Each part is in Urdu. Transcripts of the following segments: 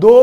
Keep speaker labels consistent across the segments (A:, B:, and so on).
A: 2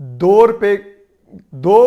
A: 2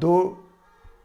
A: 2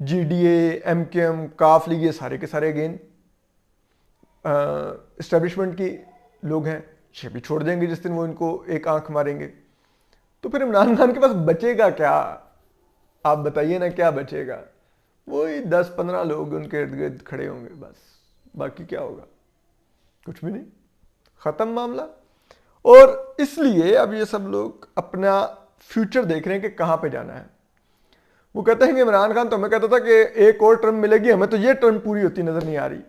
A: GDA, MQM, کاف لیگ، یہ سارے کے سارے اگین اسٹیبلشمنٹ کی لوگ ہیں، یہ بھی چھوڑ دیں گے جس دن وہ ان کو ایک آنکھ ماریں گے. تو پھر عمران خان کے پاس بچے گا کیا؟ آپ بتائیے نا کیا بچے گا؟ وہی 10-15 لوگ ان کے ارد گرد کھڑے ہوں گے بس، باقی کیا ہوگا؟ کچھ بھی نہیں، ختم معاملہ. اور اس لیے اب یہ سب لوگ اپنا فیوچر دیکھ رہے ہیں کہ کہاں پہ جانا ہے. وہ کہتے ہیں کہ عمران خان تو ہمیں کہتا تھا کہ ایک اور ٹرم ملے گی، ہمیں تو یہ ٹرم پوری ہوتی نظر نہیں آ رہی.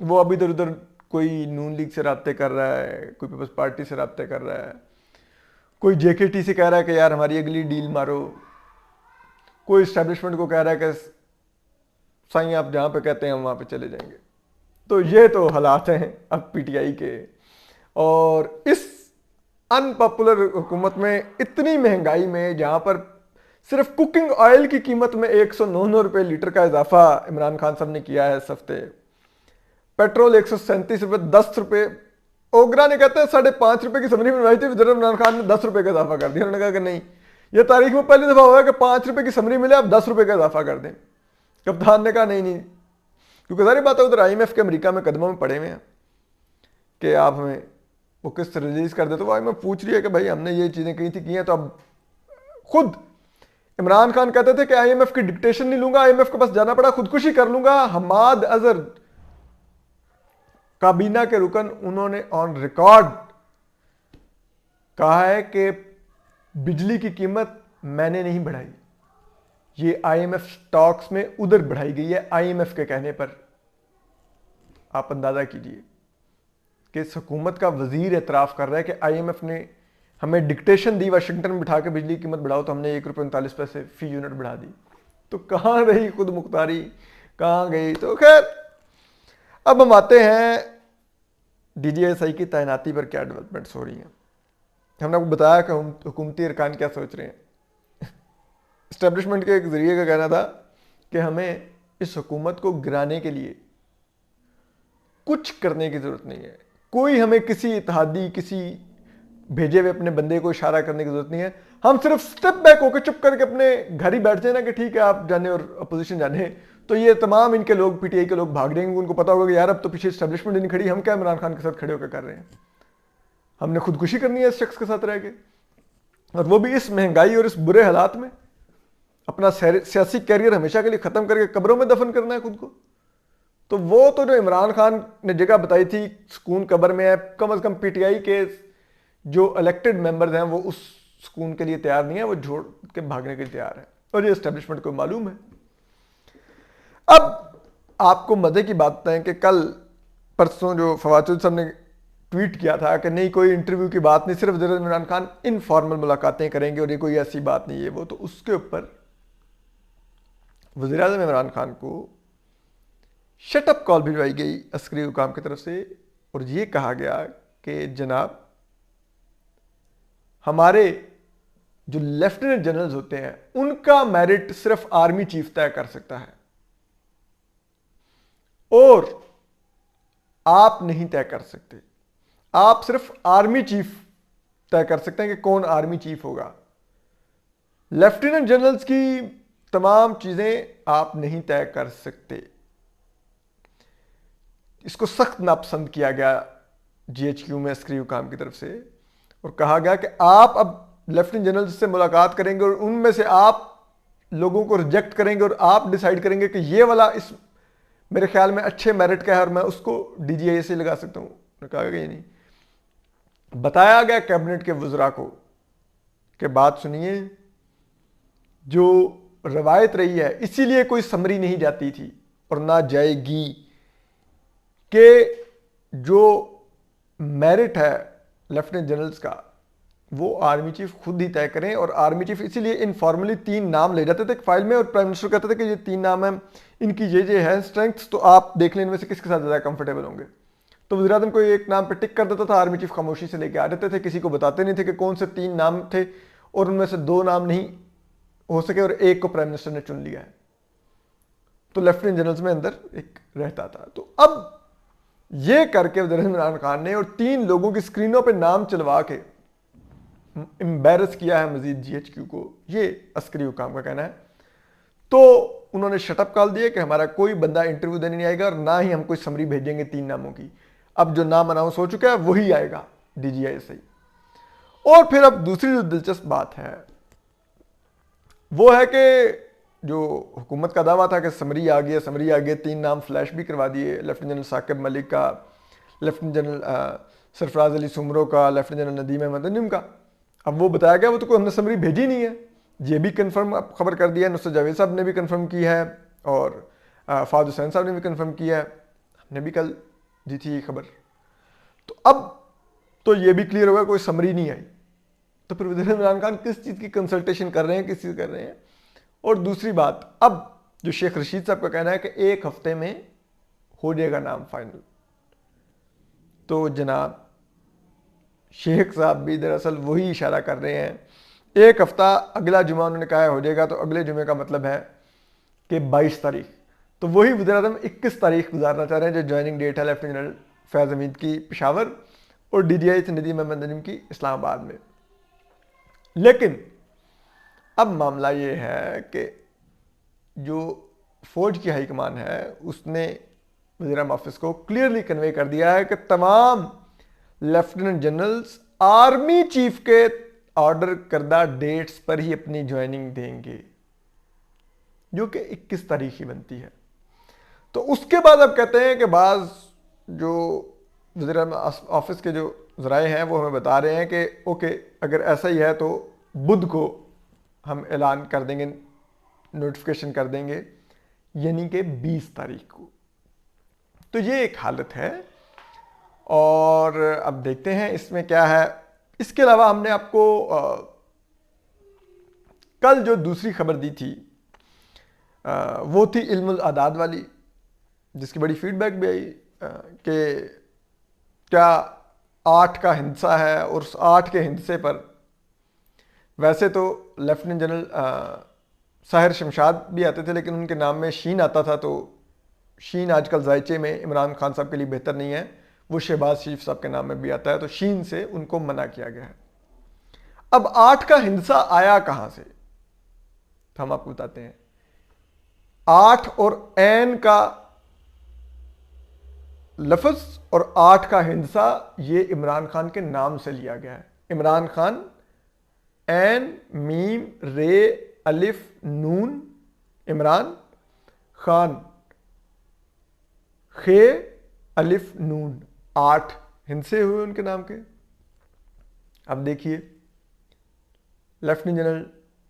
A: وہ اب ادھر ادھر کوئی نون لیگ سے رابطے کر رہا ہے، کوئی پیپلز پارٹی سے رابطے کر رہا ہے، کوئی جے کے ٹی سے کہہ رہا ہے کہ یار ہماری اگلی ڈیل مارو، کوئی اسٹیبلشمنٹ کو کہہ رہا ہے کہ سائیں آپ جہاں پہ کہتے ہیں ہم وہاں پہ چلے جائیں گے. تو یہ تو حالات ہیں اب پی ٹی آئی کے. اور اس ان پاپولر حکومت میں، اتنی مہنگائی میں، جہاں پر صرف کوکنگ آئل کی قیمت میں 109 روپے لیٹر کا اضافہ عمران خان صاحب نے کیا ہے اس ہفتے، پیٹرول 137 روپے 10 روپے. اوگرا نے کہتے ہیں 5.5 روپے کی سمری بنوائی تھی، وزیر عمران خان نے 10 روپے کا اضافہ کر دیا. انہوں نے کہا کہ نہیں، یہ تاریخ میں پہلی دفعہ ہوا ہے کہ 5 روپے کی سمری ملے، آپ 10 روپے کا اضافہ کر دیں. کپتان نے کہا نہیں، کیونکہ ساری بات ہے ادھر آئی ایم ایف کے امریکہ میں قدموں میں پڑے ہوئے ہیں کہ آپ ہمیں وہ قسط ریلیز کر دے. تو وہ آئی ایم ایف پوچھ رہی ہے کہ بھائی ہم نے یہ چیزیں کی ہیں. تو اب خود عمران خان کہتے تھے کہ آئی ایم ایف کی ڈکٹیشن نہیں لوں گا، آئی ایم ایف کے پاس جانا پڑا خودکشی کر لوں گا. حماد اظہر کابینہ کے رکن، انہوں نے آن ریکارڈ کہا ہے کہ بجلی کی قیمت میں نے نہیں بڑھائی، یہ آئی ایم ایف سٹاکس میں ادھر بڑھائی گئی ہے آئی ایم ایف کے کہنے پر. آپ اندازہ کیجئے کہ اس حکومت کا وزیر اعتراف کر رہا ہے کہ آئی ایم ایف نے ہمیں ڈکٹیشن دی واشنگٹن میں بٹھا کے بجلی کی قیمت بڑھاؤ، تو ہم نے 1 روپے 39 پیسے فی یونٹ بڑھا دی. تو کہاں رہی خود مختاری، کہاں گئی؟ تو خیر اب ہم آتے ہیں ڈی جی ایس آئی کی تعیناتی پر کیا ڈیولپمنٹس ہو رہی ہیں. ہم نے آپ کو بتایا کہ حکومتی ارکان کیا سوچ رہے ہیں. اسٹیبلشمنٹ کے ایک ذریعے کا کہنا تھا کہ ہمیں اس حکومت کو گرانے کے لیے کچھ کرنے کی ضرورت نہیں ہے، کوئی ہمیں کسی اتحادی، کسی بھیجے ہوئے اپنے بندے کو اشارہ کرنے کی ضرورت نہیں ہے. ہم صرف سٹیپ بیک ہو کے چپ کر کے اپنے گھر ہی بیٹھ جائیں نا کہ ٹھیک ہے آپ جانے اور اپوزیشن جانے. تو یہ تمام ان کے لوگ، پی ٹی آئی کے لوگ بھاگ جائیں گے. ان کو پتا ہوگا کہ یار اب تو پیچھے اسٹیبلشمنٹ نہیں کھڑی، ہم کیا عمران خان کے ساتھ کھڑے ہو کے کر رہے ہیں، ہم نے خودکشی کرنی ہے اس شخص کے ساتھ رہ کے، اور وہ بھی اس مہنگائی اور اس برے حالات میں. اپنا سیاسی کیریئر ہمیشہ کے لیے ختم کر کے قبروں میں دفن کرنا ہے خود کو. تو وہ تو جو عمران خان نے جگہ بتائی تھی سکون قبر میں ہے، کم از کم پی ٹی آئی کے جو الیکٹڈ ممبرز ہیں وہ اس سکون کے لیے تیار نہیں ہے، وہ چھوڑ کے بھاگنے کے لیے تیار ہے. اور یہ اسٹیبلشمنٹ کو معلوم ہے. اب آپ کو مزے کی بات ہے کہ کل پرسوں جو فواد چودھری صاحب نے ٹویٹ کیا تھا کہ نہیں کوئی انٹرویو کی بات نہیں، صرف وزیر عمران خان انفارمل ملاقاتیں کریں گے اور یہ کوئی ایسی بات نہیں ہے وہ. تو اس کے اوپر وزیر اعظم عمران خان کو شٹ اپ کال بھجوائی گئی عسکری حکام کی طرف سے، اور یہ کہا گیا کہ جناب ہمارے جو لیفٹیننٹ جنرلز ہوتے ہیں ان کا میرٹ صرف آرمی چیف طے کر سکتا ہے، اور آپ نہیں طے کر سکتے. آپ صرف آرمی چیف طے کر سکتے ہیں کہ کون آرمی چیف ہوگا. لیفٹیننٹ جنرلز کی تمام چیزیں آپ نہیں طے کر سکتے. اس کو سخت ناپسند کیا گیا جی ایچ کیو میں عسکری حکام کی طرف سے، اور کہا گیا کہ آپ اب لیفٹیننٹ جنرل سے ملاقات کریں گے اور ان میں سے آپ لوگوں کو ریجیکٹ کریں گے اور آپ ڈیسائیڈ کریں گے کہ یہ والا اس میرے خیال میں اچھے میرٹ کا ہے اور میں اس کو ڈی جی اے سے لگا سکتا ہوں. کہا گیا نہیں. بتایا گیا کیبنٹ کے وزراء کو کہ بات سنیے، جو روایت رہی ہے اسی لیے کوئی سمری نہیں جاتی تھی اور نہ جائے گی، کہ جو میرٹ ہے لیفٹیننٹ جنرلز کا وہ آرمی چیف خود ہی طے کریں. اور آرمی چیف اسی لیے انفارملی 3 نام لے جاتے تھے فائل میں، اور پرائم منسٹر کہتے تھے کہ یہ 3 نام ہیں، ان کی یہ ہے اسٹرینگتھس، تو آپ دیکھ لیں ان میں سے کس کے ساتھ زیادہ کمفرٹیبل ہوں گے. تو وزیر اعظم کو ایک نام پہ ٹک کر دیتا تھا، آرمی چیف خاموشی سے لے کے آ جاتے تھے، کسی کو بتاتے نہیں تھے کہ کون سے 3 نام تھے، اور ان میں سے 2 نام نہیں ہو سکے اور ایک کو پرائم منسٹر نے چن لیا ہے. تو لیفٹیننٹ جنرلز میں اندر ایک رہتا تھا. تو اب یہ کر کے وزیر اعظم عمران خان نے اور 3 لوگوں کی اسکرینوں پہ نام چلوا کے امبیرس کیا ہے مزید جی ایچ کیو کو، یہ عسکری حکام کا کہنا ہے. تو انہوں نے شٹ اپ کال دیا کہ ہمارا کوئی بندہ انٹرویو دینے نہیں آئے گا اور نہ ہی ہم کوئی سمری بھیجیں گے 3 ناموں کی. اب جو نام اناؤنس ہو چکا ہے وہی آئے گا ڈی جی آئی سے. اور پھر اب دوسری جو دلچسپ بات ہے وہ ہے کہ جو حکومت کا دعویٰ تھا کہ سمری آ گیا 3 نام فلیش بھی کروا دیے, لیفٹیننٹ جنرل ثاقب ملک کا, لیفٹیننٹ جنرل سرفراز علی سمرو کا, لیفٹیننٹ جنرل ندیم احمد انجم کا. اب وہ بتایا گیا وہ تو کوئی ہم نے سمری بھیجی نہیں ہے. یہ بھی کنفرم خبر کر دیا, نصرت جاوید صاحب نے بھی کنفرم کی ہے اور فہد حسین صاحب نے بھی کنفرم کیا ہے, ہم نے بھی کل دی تھی یہ خبر. تو اب تو یہ بھی کلیئر ہوگا کوئی سمری نہیں آئی. تو پھر وزیر عمران خان کس چیز کی کنسلٹیشن کر رہے ہیں, کس چیز کر رہے ہیں. اور دوسری بات, اب جو شیخ رشید صاحب کا کہنا ہے کہ 1 ہفتے میں ہو جائے گا نام فائنل, تو جناب شیخ صاحب بھی دراصل وہی اشارہ کر رہے ہیں. 1 ہفتہ اگلا جمعہ انہوں نے کہا ہے ہو جائے گا, تو اگلے جمعے کا مطلب ہے کہ 22 تاریخ. تو وہی وزیر اعظم 21 تاریخ گزارنا چاہ رہے ہیں جو جوائننگ ڈیٹ ہے لیفٹیننٹ جنرل فیض حمید کی پشاور اور ڈی جی آئی سے ندیم احمد انجم کی اسلام آباد میں. لیکن اب معاملہ یہ ہے کہ جو فوج کی ہائی کمان ہے اس نے وزیر اعظم آفس کو کلیئرلی کنوے کر دیا ہے کہ تمام لیفٹیننٹ جنرلز آرمی چیف کے آرڈر کردہ ڈیٹس پر ہی اپنی جوائننگ دیں گے, جو کہ 21 تاریخ ہی بنتی ہے. تو اس کے بعد اب کہتے ہیں کہ بعض جو وزیر اعظم آفس کے جو ذرائع ہیں وہ ہمیں بتا رہے ہیں کہ اوکے اگر ایسا ہی ہے تو بدھ کو ہم اعلان کر دیں گے, نوٹیفیکیشن کر دیں گے, یعنی کہ 20 تاریخ کو. تو یہ ایک حالت ہے اور اب دیکھتے ہیں اس میں کیا ہے. اس کے علاوہ ہم نے آپ کو کل جو دوسری خبر دی تھی وہ تھی علم الاعداد والی, جس کی بڑی فیڈ بیک بھی آئی کہ کیا 8 کا ہندسہ ہے, اور اس 8 کے ہندسے پر ویسے تو لیفٹیننٹ جنرل ساحر شمشاد بھی آتے تھے لیکن ان کے نام میں شین آتا تھا, تو شین آج کل ذائچے میں عمران خان صاحب کے لیے بہتر نہیں ہے, وہ شہباز شریف صاحب کے نام میں بھی آتا ہے, تو شین سے ان کو منع کیا گیا ہے. اب 8 کا ہندسہ آیا کہاں سے, تو ہم آپ کو بتاتے ہیں. 8 اور عین کا لفظ اور 8 کا ہندسہ یہ عمران خان کے نام سے لیا گیا ہے. عمران خان عین میم رے الف نون, عمران خان خے الف نون, 8 ہندسے ہوئے ان کے نام کے. اب دیکھیے لیفٹیننٹ جنرل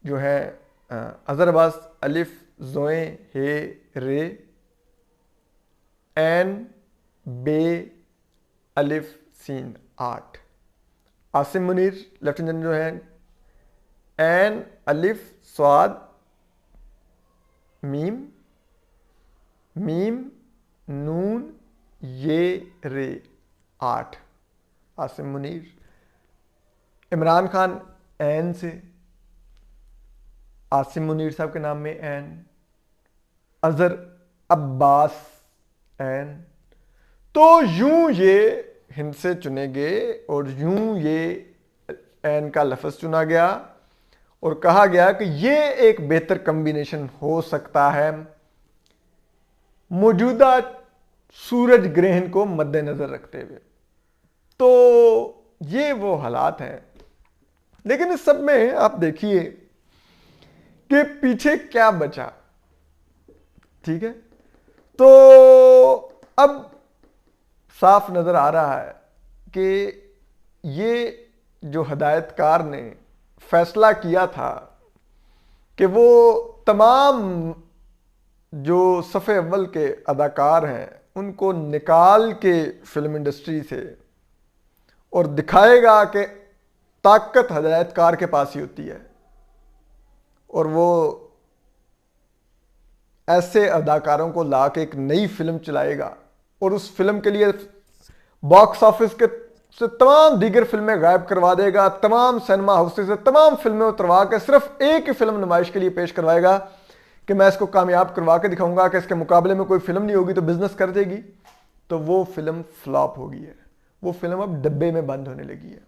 A: جو ہے اظہر عباس الف زوئیں ہے رے این بے الف سین 8. عاصم منیر لیفٹیننٹ جنرل جو ہیں این الف سواد میم میم نون یہ رے 8. عاصم منیر. عمران خان این سے, عاصم منیر صاحب کے نام میں این, اظہر عباس این. تو یوں یہ ہندسے چنے گئے اور یوں یہ این کا لفظ چنا گیا اور کہا گیا کہ یہ ایک بہتر کمبینیشن ہو سکتا ہے موجودہ سورج گرہن کو مد نظر رکھتے ہوئے. تو یہ وہ حالات ہیں. لیکن اس سب میں آپ دیکھیے کہ پیچھے کیا بچا, ٹھیک ہے. تو اب صاف نظر آ رہا ہے کہ یہ جو ہدایت کار نے فیصلہ کیا تھا کہ وہ تمام جو صف اول کے اداکار ہیں ان کو نکال کے فلم انڈسٹری سے اور دکھائے گا کہ طاقت ہدایت کار کے پاس ہی ہوتی ہے, اور وہ ایسے اداکاروں کو لا کے ایک نئی فلم چلائے گا اور اس فلم کے لیے باکس آفس کے سے تمام دیگر فلمیں غائب کروا دے گا, تمام سینما ہاؤسز سے تمام فلمیں اتروا کے صرف ایک ہی فلم نمائش کے لیے پیش کروائے گا کہ میں اس کو کامیاب کروا کے دکھاؤں گا کہ اس کے مقابلے میں کوئی فلم نہیں ہوگی تو بزنس کر دے گی. تو وہ فلم فلاپ ہو گئی ہے, وہ فلم اب ڈبے میں بند ہونے لگی ہے.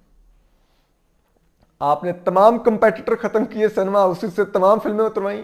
A: آپ نے تمام کمپیٹیٹر ختم کیے, سینما ہاؤسز سے تمام فلمیں اتروائیں,